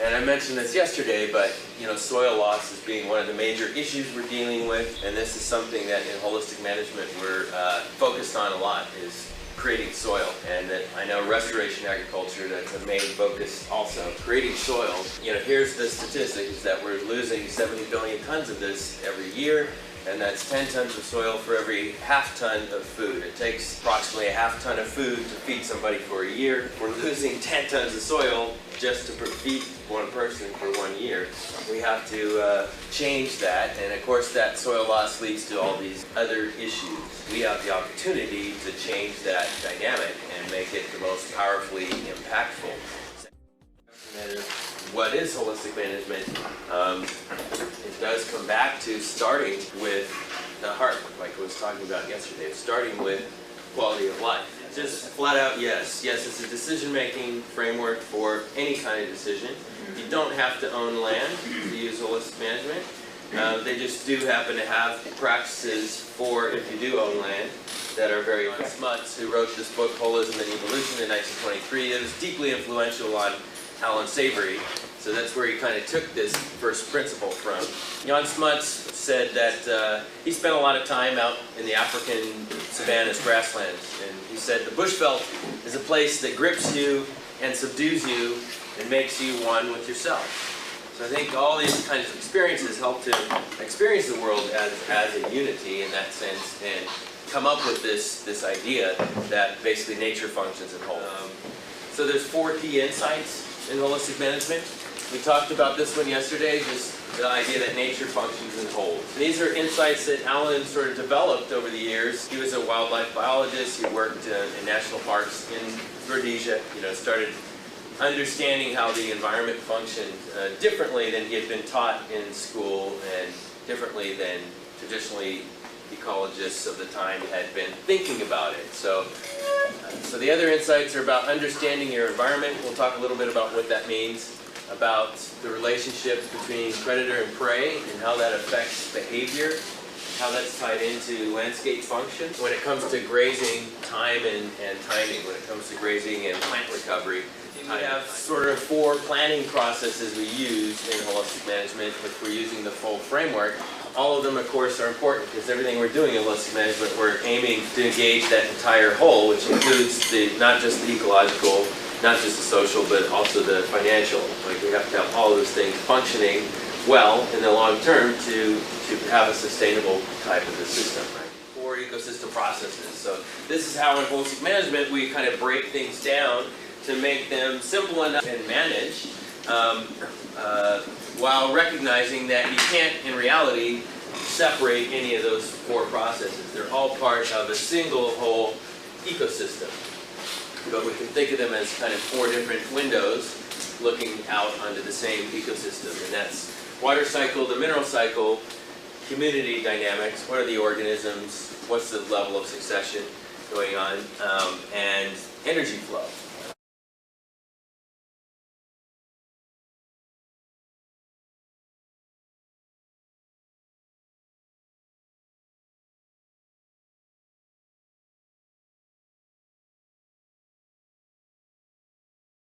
And I mentioned this yesterday, but soil loss is being one of the major issues we're dealing with, and this is something that in holistic management we're focused on a lot, is creating soil. And that I know restoration agriculture, that's a main focus also. Creating soil, here's the statistic, is that we're losing 70 billion tons of this every year, and that's 10 tons of soil for every half ton of food. It takes approximately a half ton of food to feed somebody for a year. We're losing 10 tons of soil just to feed one person for 1 year. We have to change that, and of course that soil loss leads to all these other issues. We have the opportunity to change that dynamic and make it the most powerfully impactful. What is holistic management? It does come back to starting with the heart, like I was talking about yesterday, starting with quality of life. Just flat out yes. Yes, it's a decision-making framework for any kind of decision. You don't have to own land to use holistic management. They just do happen to have practices for if you do own land that are very Smuts, who wrote this book, Holism and Evolution, in 1923. It was deeply influential on Alan Savory. So that's where he kind of took this first principle from. Jan Smuts said that he spent a lot of time out in the African savannas, grasslands, and he said the bushveld is a place that grips you and subdues you and makes you one with yourself. So I think all these kinds of experiences help to experience the world as a unity in that sense, and come up with this idea that basically nature functions in whole. So there's 4 key insights in holistic management. We talked about this one yesterday, just the idea that nature functions in wholes. These are insights that Alan sort of developed over the years. He was a wildlife biologist. He worked in national parks in Rhodesia. Started understanding how the environment functioned differently than he had been taught in school, and differently than traditionally ecologists of the time had been thinking about it. So the other insights are about understanding your environment. We'll talk a little bit about what that means, about the relationships between predator and prey and how that affects behavior, how that's tied into landscape function. When it comes to grazing, time and timing, when it comes to grazing and plant recovery, we have sort of 4 planning processes we use in holistic management, which we're using the full framework. All of them, of course, are important because everything we're doing in holistic management, we're aiming to engage that entire whole, which includes not just the ecological, not just the social, but also the financial. Like, we have to have all of those things functioning well in the long term to have a sustainable type of a system, right? 4 ecosystem processes. So this is how in holistic management we kind of break things down to make them simple enough and manage, while recognizing that you can't, in reality, separate any of those 4 processes. They're all part of a single whole ecosystem. But we can think of them as kind of 4 different windows looking out onto the same ecosystem. And that's water cycle, the mineral cycle, community dynamics, what are the organisms, what's the level of succession going on, and energy flow.